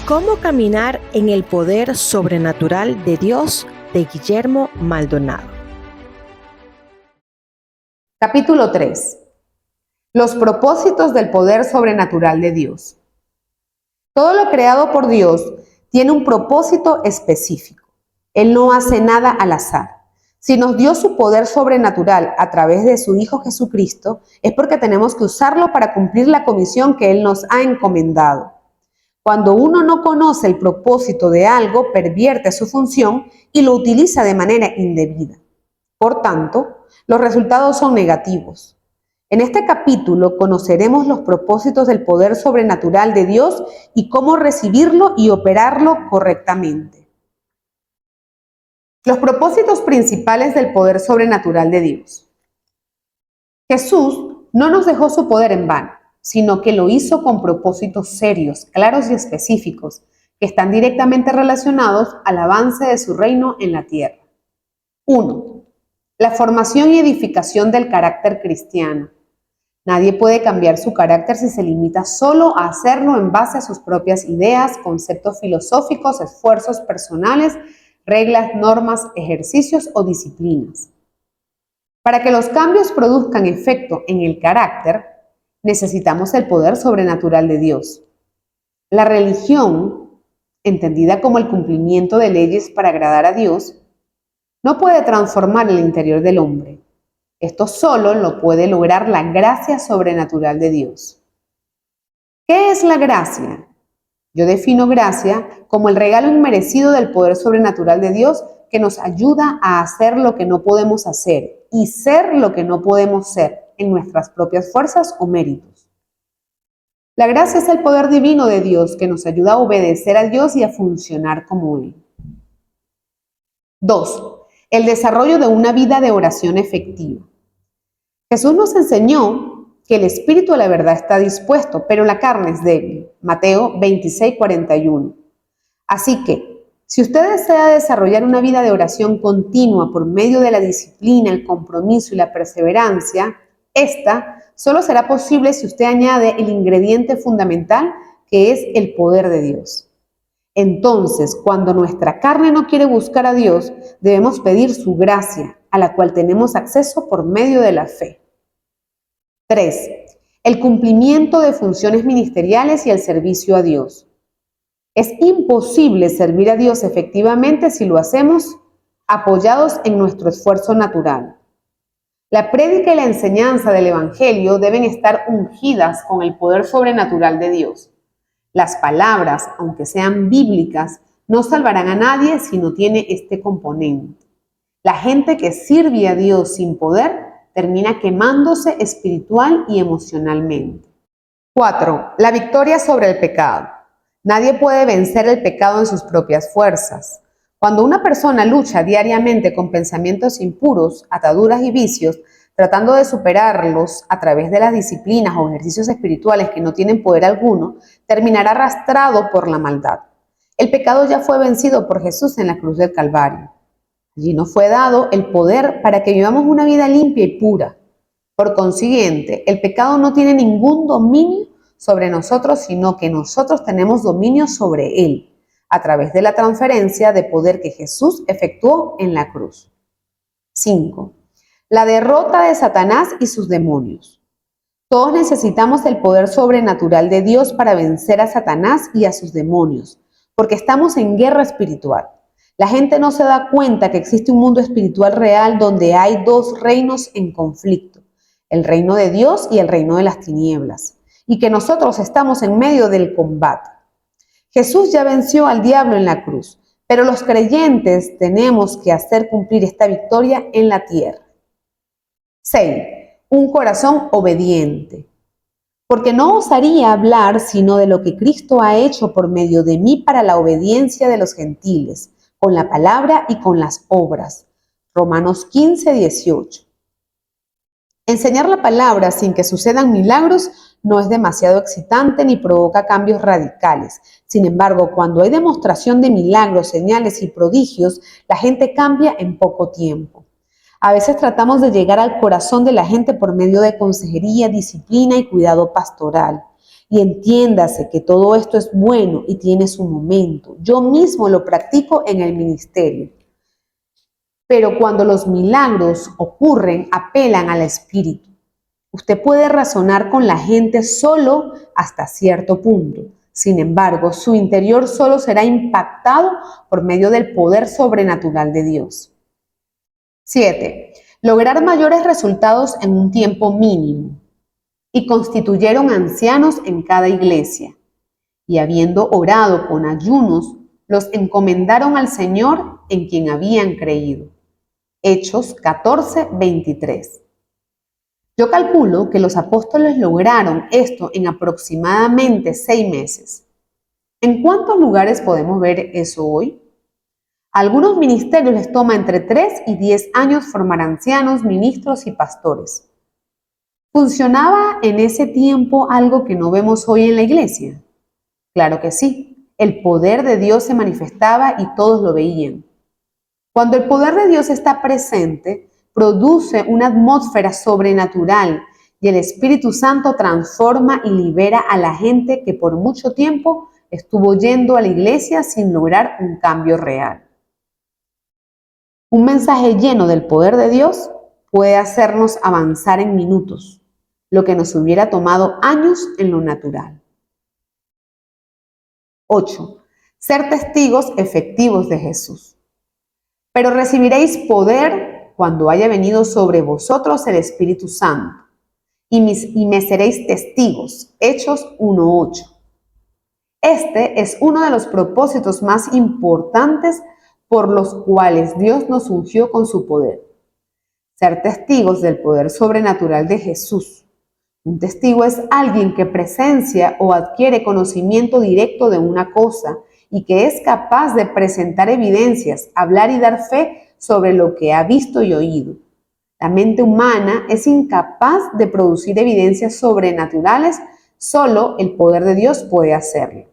¿Cómo caminar en el poder sobrenatural de Dios? De Guillermo Maldonado. Capítulo 3. Los propósitos del poder sobrenatural de Dios. Todo lo creado por Dios tiene un propósito específico. Él no hace nada al azar. Si nos dio su poder sobrenatural a través de su Hijo Jesucristo, es porque tenemos que usarlo para cumplir la comisión que Él nos ha encomendado. Cuando uno no conoce el propósito de algo, pervierte su función y lo utiliza de manera indebida. Por tanto, los resultados son negativos. En este capítulo conoceremos los propósitos del poder sobrenatural de Dios y cómo recibirlo y operarlo correctamente. Los propósitos principales del poder sobrenatural de Dios. Jesús no nos dejó su poder en vano, sino que lo hizo con propósitos serios, claros y específicos, que están directamente relacionados al avance de su reino en la tierra. 1. La formación y edificación del carácter cristiano. Nadie puede cambiar su carácter si se limita solo a hacerlo en base a sus propias ideas, conceptos filosóficos, esfuerzos personales, reglas, normas, ejercicios o disciplinas. Para que los cambios produzcan efecto en el carácter, necesitamos el poder sobrenatural de Dios. La religión, entendida como el cumplimiento de leyes para agradar a Dios, no puede transformar el interior del hombre. Esto solo lo puede lograr la gracia sobrenatural de Dios. ¿Qué es la gracia? Yo defino gracia como el regalo inmerecido del poder sobrenatural de Dios que nos ayuda a hacer lo que no podemos hacer y ser lo que no podemos ser en nuestras propias fuerzas o méritos. La gracia es el poder divino de Dios que nos ayuda a obedecer a Dios y a funcionar como Él. 2. El desarrollo de una vida de oración efectiva. Jesús nos enseñó que el espíritu de la verdad está dispuesto, pero la carne es débil. Mateo 26:41. Así que, si usted desea desarrollar una vida de oración continua por medio de la disciplina, el compromiso y la perseverancia, esta solo será posible si usted añade el ingrediente fundamental que es el poder de Dios. Entonces, cuando nuestra carne no quiere buscar a Dios, debemos pedir su gracia, a la cual tenemos acceso por medio de la fe. 3. El cumplimiento de funciones ministeriales y el servicio a Dios. Es imposible servir a Dios efectivamente si lo hacemos apoyados en nuestro esfuerzo natural. La prédica y la enseñanza del Evangelio deben estar ungidas con el poder sobrenatural de Dios. Las palabras, aunque sean bíblicas, no salvarán a nadie si no tiene este componente. La gente que sirve a Dios sin poder termina quemándose espiritual y emocionalmente. 4. La victoria sobre el pecado. Nadie puede vencer el pecado en sus propias fuerzas. Cuando una persona lucha diariamente con pensamientos impuros, ataduras y vicios, tratando de superarlos a través de las disciplinas o ejercicios espirituales que no tienen poder alguno, terminará arrastrado por la maldad. El pecado ya fue vencido por Jesús en la cruz del Calvario. Allí nos fue dado el poder para que vivamos una vida limpia y pura. Por consiguiente, el pecado no tiene ningún dominio sobre nosotros, sino que nosotros tenemos dominio sobre él, a través de la transferencia de poder que Jesús efectuó en la cruz. 5. La derrota de Satanás y sus demonios. Todos necesitamos el poder sobrenatural de Dios para vencer a Satanás y a sus demonios, porque estamos en guerra espiritual. La gente no se da cuenta que existe un mundo espiritual real donde hay dos reinos en conflicto, el reino de Dios y el reino de las tinieblas, y que nosotros estamos en medio del combate. Jesús ya venció al diablo en la cruz, pero los creyentes tenemos que hacer cumplir esta victoria en la tierra. 6. Un corazón obediente. Porque no osaría hablar sino de lo que Cristo ha hecho por medio de mí para la obediencia de los gentiles, con la palabra y con las obras. Romanos 15:18. Enseñar la palabra sin que sucedan milagros no es demasiado excitante ni provoca cambios radicales. Sin embargo, cuando hay demostración de milagros, señales y prodigios, la gente cambia en poco tiempo. A veces tratamos de llegar al corazón de la gente por medio de consejería, disciplina y cuidado pastoral. Y entiéndase que todo esto es bueno y tiene su momento. Yo mismo lo practico en el ministerio. Pero cuando los milagros ocurren, apelan al Espíritu. Usted puede razonar con la gente solo hasta cierto punto. Sin embargo, su interior solo será impactado por medio del poder sobrenatural de Dios. 7. Lograr mayores resultados en un tiempo mínimo. Y constituyeron ancianos en cada iglesia. Y habiendo orado con ayunos, los encomendaron al Señor en quien habían creído. Hechos 14:23. Yo calculo que los apóstoles lograron esto en aproximadamente 6 meses. ¿En cuántos lugares podemos ver eso hoy? A algunos ministerios les toma entre 3 y 10 años formar ancianos, ministros y pastores. ¿Funcionaba en ese tiempo algo que no vemos hoy en la iglesia? Claro que sí. El poder de Dios se manifestaba y todos lo veían. Cuando el poder de Dios está presente, produce una atmósfera sobrenatural y el Espíritu Santo transforma y libera a la gente que por mucho tiempo estuvo yendo a la iglesia sin lograr un cambio real. Un mensaje lleno del poder de Dios puede hacernos avanzar en minutos, lo que nos hubiera tomado años en lo natural. 8. Ser testigos efectivos de Jesús. Pero recibiréis poder cuando haya venido sobre vosotros el Espíritu Santo, y me seréis testigos. Hechos 1:8. Este es uno de los propósitos más importantes por los cuales Dios nos ungió con su poder. Ser testigos del poder sobrenatural de Jesús. Un testigo es alguien que presencia o adquiere conocimiento directo de una cosa y que es capaz de presentar evidencias, hablar y dar fe sobre lo que ha visto y oído. La mente humana es incapaz de producir evidencias sobrenaturales, solo el poder de Dios puede hacerlo.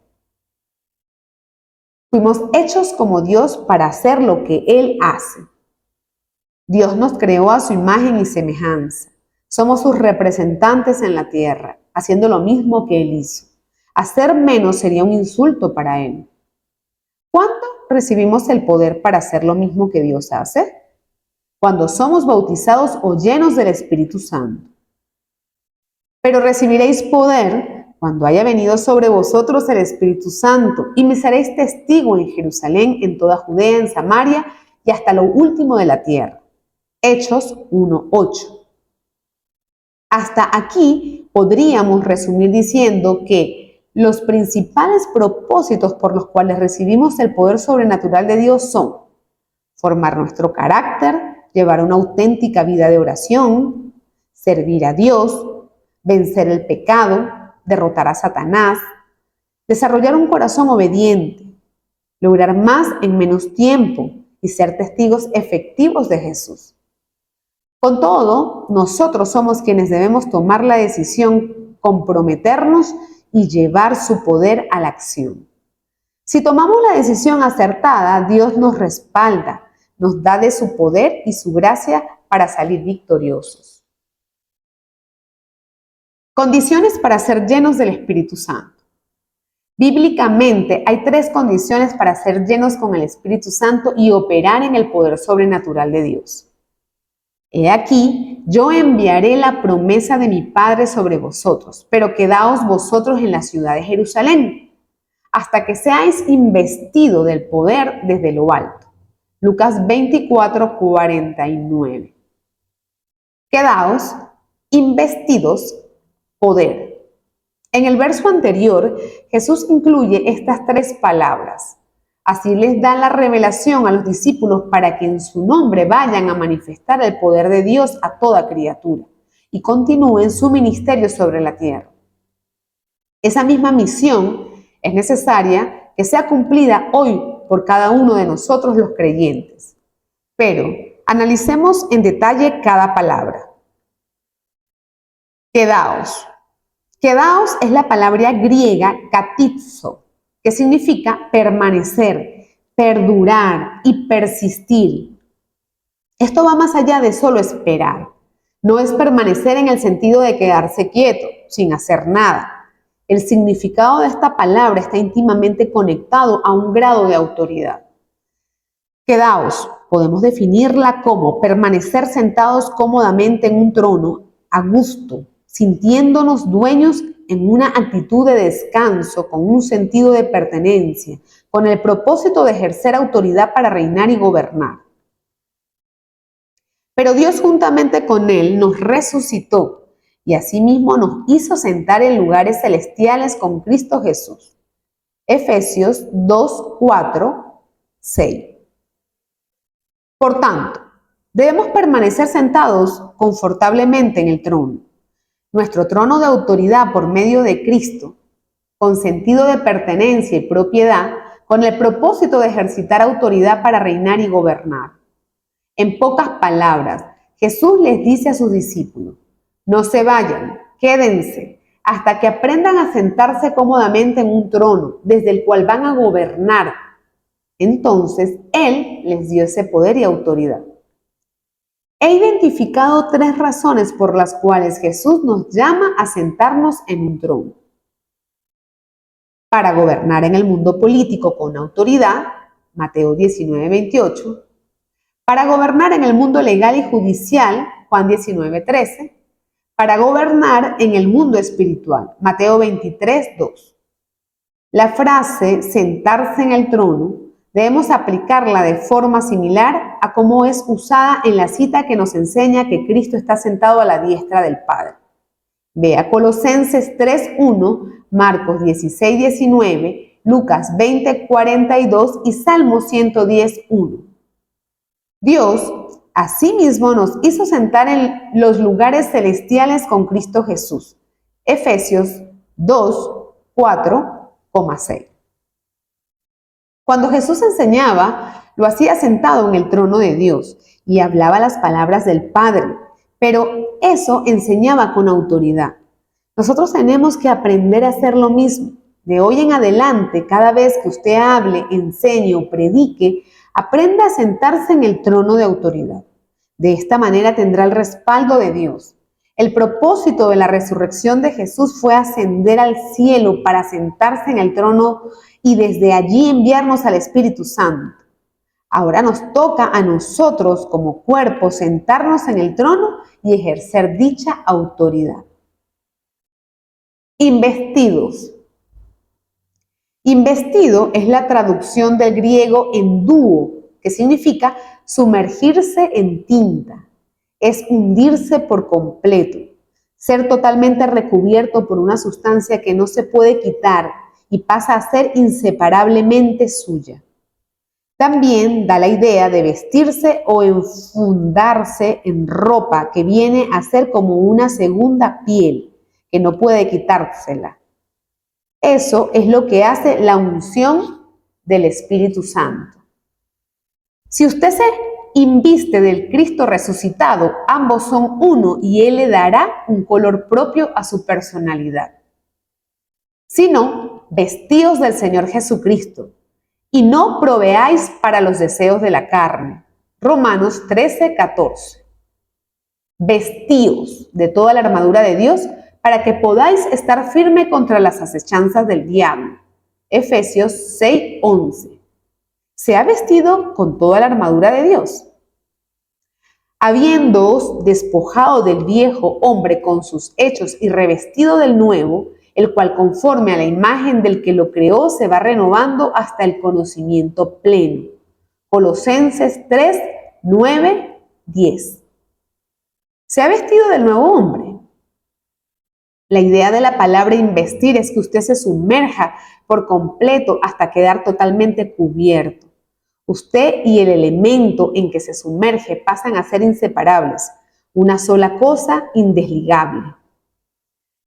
Fuimos hechos como Dios para hacer lo que Él hace. Dios nos creó a su imagen y semejanza. Somos sus representantes en la tierra, haciendo lo mismo que Él hizo. Hacer menos sería un insulto para Él. ¿Cuándo recibimos el poder para hacer lo mismo que Dios hace? Cuando somos bautizados o llenos del Espíritu Santo. Pero recibiréis poder cuando haya venido sobre vosotros el Espíritu Santo, y me seréis testigo en Jerusalén, en toda Judea, en Samaria y hasta lo último de la tierra. Hechos 1:8. Hasta aquí podríamos resumir diciendo que los principales propósitos por los cuales recibimos el poder sobrenatural de Dios son formar nuestro carácter, llevar una auténtica vida de oración, servir a Dios, vencer el pecado, derrotar a Satanás, desarrollar un corazón obediente, lograr más en menos tiempo y ser testigos efectivos de Jesús. Con todo, nosotros somos quienes debemos tomar la decisión, comprometernos y llevar su poder a la acción. Si tomamos la decisión acertada, Dios nos respalda, nos da de su poder y su gracia para salir victoriosos. Condiciones para ser llenos del Espíritu Santo. Bíblicamente hay 3 condiciones para ser llenos con el Espíritu Santo y operar en el poder sobrenatural de Dios. He aquí, yo enviaré la promesa de mi Padre sobre vosotros, pero quedaos vosotros en la ciudad de Jerusalén, hasta que seáis investidos del poder desde lo alto. Lucas 24:49. Quedaos investidos poder. En el verso anterior, Jesús incluye estas 3 palabras. Así les da la revelación a los discípulos para que en su nombre vayan a manifestar el poder de Dios a toda criatura y continúen su ministerio sobre la tierra. Esa misma misión es necesaria que sea cumplida hoy por cada uno de nosotros los creyentes. Pero analicemos en detalle cada palabra. Quedaos. Quedaos es la palabra griega katizo, que significa permanecer, perdurar y persistir. Esto va más allá de solo esperar. No es permanecer en el sentido de quedarse quieto, sin hacer nada. El significado de esta palabra está íntimamente conectado a un grado de autoridad. Quedaos, podemos definirla como permanecer sentados cómodamente en un trono, a gusto, sintiéndonos dueños en una actitud de descanso, con un sentido de pertenencia, con el propósito de ejercer autoridad para reinar y gobernar. Pero Dios juntamente con Él nos resucitó y asimismo nos hizo sentar en lugares celestiales con Cristo Jesús. Efesios 2, 4, 6. Por tanto, debemos permanecer sentados confortablemente en el trono, nuestro trono de autoridad por medio de Cristo, con sentido de pertenencia y propiedad, con el propósito de ejercitar autoridad para reinar y gobernar. En pocas palabras, Jesús les dice a sus discípulos: no se vayan, quédense, hasta que aprendan a sentarse cómodamente en un trono, desde el cual van a gobernar. Entonces, Él les dio ese poder y autoridad. He identificado 3 razones por las cuales Jesús nos llama a sentarnos en un trono. Para gobernar en el mundo político con autoridad, Mateo 19, 28. Para gobernar en el mundo legal y judicial, Juan 19, 13. Para gobernar en el mundo espiritual, Mateo 23, 2. La frase sentarse en el trono debemos aplicarla de forma similar a cómo es usada en la cita que nos enseña que Cristo está sentado a la diestra del Padre. Vea Colosenses 3:1, Marcos 16:19, Lucas 20:42 y Salmo 110:1. Dios asimismo nos hizo sentar en los lugares celestiales con Cristo Jesús. Efesios 2:4,6. Cuando Jesús enseñaba, lo hacía sentado en el trono de Dios y hablaba las palabras del Padre, pero eso enseñaba con autoridad. Nosotros tenemos que aprender a hacer lo mismo. De hoy en adelante, cada vez que usted hable, enseñe o predique, aprenda a sentarse en el trono de autoridad. De esta manera tendrá el respaldo de Dios. El propósito de la resurrección de Jesús fue ascender al cielo para sentarse en el trono y desde allí enviarnos al Espíritu Santo. Ahora nos toca a nosotros como cuerpo sentarnos en el trono y ejercer dicha autoridad. Investidos. Investido es la traducción del griego endúo, que significa sumergirse en tinta. Es hundirse por completo, ser totalmente recubierto por una sustancia que no se puede quitar y pasa a ser inseparablemente suya. También da la idea de vestirse o enfundarse en ropa que viene a ser como una segunda piel, que no puede quitársela. Eso es lo que hace la unción del Espíritu Santo. Si usted se inviste del Cristo resucitado, ambos son uno y Él le dará un color propio a su personalidad. Si no, vestíos del Señor Jesucristo y no proveáis para los deseos de la carne. Romanos 13:14. Vestíos de toda la armadura de Dios para que podáis estar firme contra las acechanzas del diablo. Efesios 6:11. ¿Se ha vestido con toda la armadura de Dios? Habiéndoos despojado del viejo hombre con sus hechos y revestido del nuevo, el cual conforme a la imagen del que lo creó se va renovando hasta el conocimiento pleno. Colosenses 3:9-10. ¿Se ha vestido del nuevo hombre? La idea de la palabra investir es que usted se sumerja por completo hasta quedar totalmente cubierto. Usted y el elemento en que se sumerge pasan a ser inseparables, una sola cosa indesligable.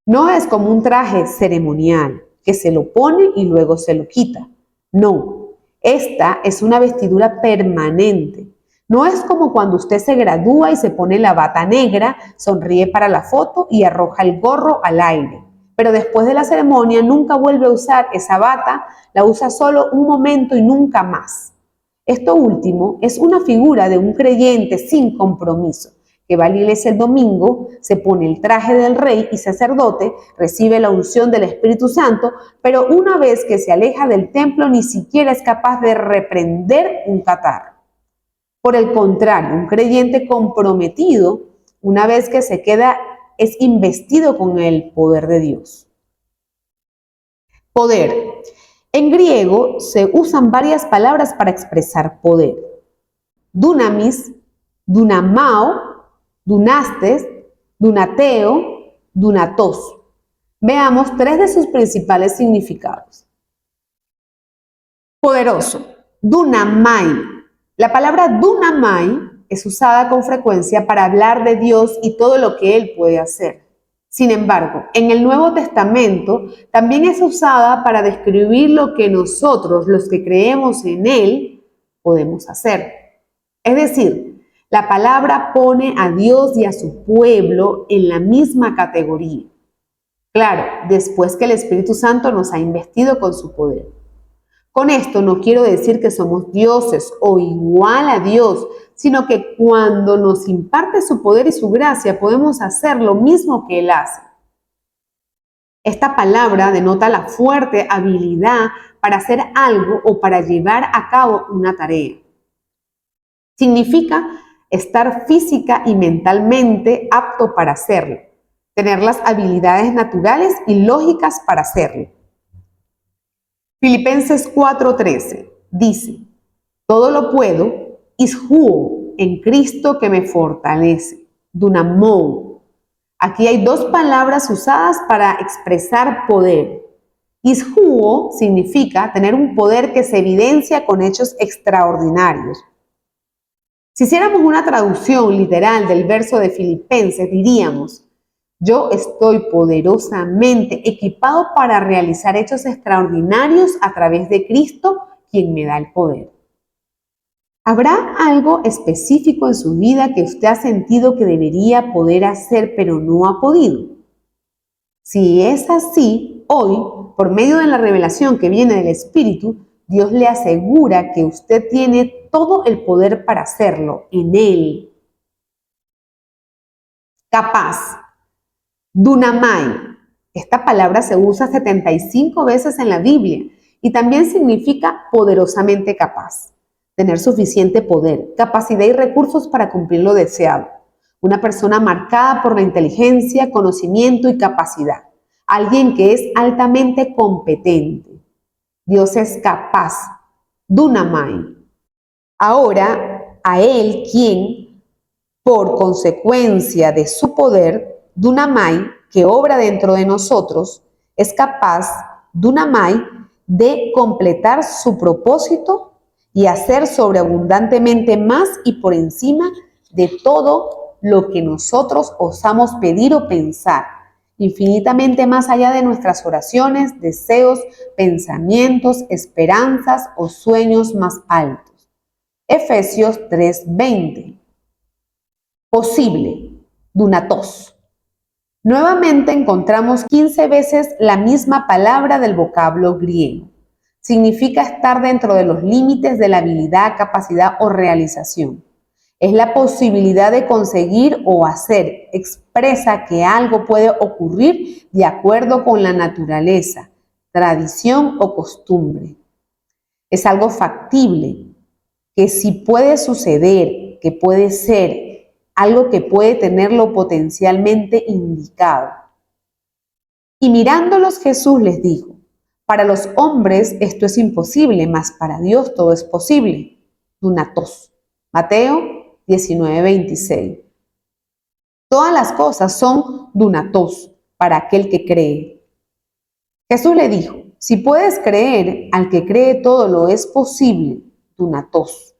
No es como un traje ceremonial que se lo pone y luego se lo quita. No, esta es una vestidura permanente. No es como cuando usted se gradúa y se pone la bata negra, sonríe para la foto y arroja el gorro al aire. Pero después de la ceremonia nunca vuelve a usar esa bata, la usa solo un momento y nunca más. Esto último es una figura de un creyente sin compromiso, que va a la iglesia el domingo, se pone el traje del rey y sacerdote, recibe la unción del Espíritu Santo, pero una vez que se aleja del templo ni siquiera es capaz de reprender un catarro. Por el contrario, un creyente comprometido, una vez que se queda, es investido con el poder de Dios. Poder. En griego se usan varias palabras para expresar poder. Dunamis, dunamao, dunastes, dunateo, dunatos. Veamos tres de sus principales significados. Poderoso. Dunamai. La palabra dunamai es usada con frecuencia para hablar de Dios y todo lo que Él puede hacer. Sin embargo, en el Nuevo Testamento también es usada para describir lo que nosotros, los que creemos en Él, podemos hacer. Es decir, la palabra pone a Dios y a su pueblo en la misma categoría. Claro, después que el Espíritu Santo nos ha investido con su poder. Con esto no quiero decir que somos dioses o igual a Dios, sino que cuando nos imparte su poder y su gracia podemos hacer lo mismo que Él hace. Esta palabra denota la fuerte habilidad para hacer algo o para llevar a cabo una tarea. Significa estar física y mentalmente apto para hacerlo, tener las habilidades naturales y lógicas para hacerlo. Filipenses 4:13 dice, todo lo puedo, ishuo, en Cristo que me fortalece, dunamou. Aquí hay dos palabras usadas para expresar poder. Ishuo significa tener un poder que se evidencia con hechos extraordinarios. Si hiciéramos una traducción literal del verso de Filipenses, diríamos, yo estoy poderosamente equipado para realizar hechos extraordinarios a través de Cristo, quien me da el poder. ¿Habrá algo específico en su vida que usted ha sentido que debería poder hacer, pero no ha podido? Si es así, hoy, por medio de la revelación que viene del Espíritu, Dios le asegura que usted tiene todo el poder para hacerlo en Él. Capaz. Dunamai. Esta palabra se usa 75 veces en la Biblia y también significa poderosamente capaz, tener suficiente poder, capacidad y recursos para cumplir lo deseado. Una persona marcada por la inteligencia, conocimiento y capacidad. Alguien que es altamente competente. Dios es capaz. Dunamai. Ahora, a Él quien, por consecuencia de su poder, Dunamai, que obra dentro de nosotros, es capaz, Dunamai, de completar su propósito y hacer sobreabundantemente más y por encima de todo lo que nosotros osamos pedir o pensar, infinitamente más allá de nuestras oraciones, deseos, pensamientos, esperanzas o sueños más altos. Efesios 3:20. Posible, dunatos. Nuevamente encontramos 15 veces la misma palabra del vocablo griego. Significa estar dentro de los límites de la habilidad, capacidad o realización. Es la posibilidad de conseguir o hacer. Expresa que algo puede ocurrir de acuerdo con la naturaleza, tradición o costumbre. Es algo factible, que sí puede suceder, que puede ser, algo que puede tenerlo potencialmente indicado. Y mirándolos Jesús les dijo, para los hombres esto es imposible, mas para Dios todo es posible. Dunatos. Mateo 19:26. Todas las cosas son dunatos para aquel que cree. Jesús le dijo, si puedes creer, al que cree todo lo es posible. Dunatos.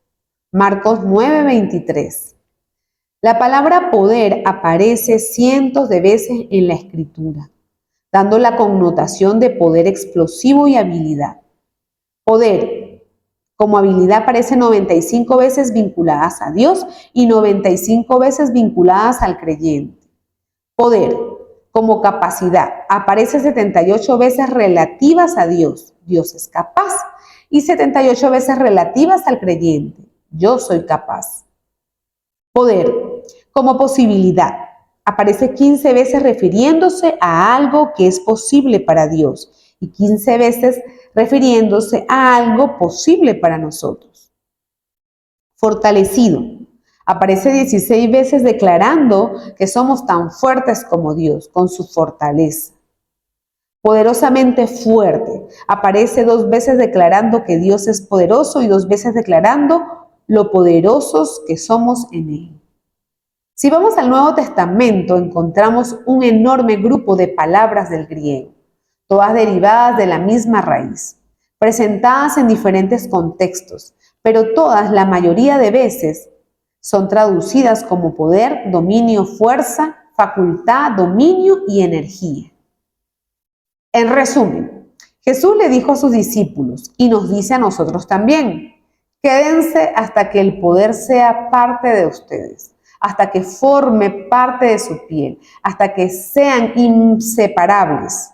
Marcos 9:23. La palabra poder aparece cientos de veces en la Escritura, dando la connotación de poder explosivo y habilidad. Poder, como habilidad, aparece 95 veces vinculadas a Dios y 95 veces vinculadas al creyente. Poder, como capacidad, aparece 78 veces relativas a Dios. Dios es capaz. Y 78 veces relativas al creyente. Yo soy capaz. Poder, como posibilidad. Aparece 15 veces refiriéndose a algo que es posible para Dios y 15 veces refiriéndose a algo posible para nosotros. Fortalecido. Aparece 16 veces declarando que somos tan fuertes como Dios, con su fortaleza. Poderosamente fuerte. Aparece 2 veces declarando que Dios es poderoso y 2 veces declarando lo poderosos que somos en Él. Si vamos al Nuevo Testamento, encontramos un enorme grupo de palabras del griego, todas derivadas de la misma raíz, presentadas en diferentes contextos, pero todas, la mayoría de veces, son traducidas como poder, dominio, fuerza, facultad, dominio y energía. En resumen, Jesús le dijo a sus discípulos y nos dice a nosotros también: quédense hasta que el poder sea parte de ustedes, hasta que forme parte de su piel, hasta que sean inseparables.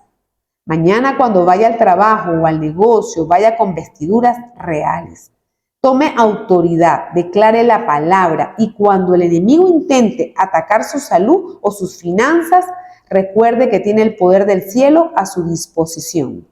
Mañana, cuando vaya al trabajo o al negocio, vaya con vestiduras reales. Tome autoridad, declare la palabra y cuando el enemigo intente atacar su salud o sus finanzas, recuerde que tiene el poder del cielo a su disposición.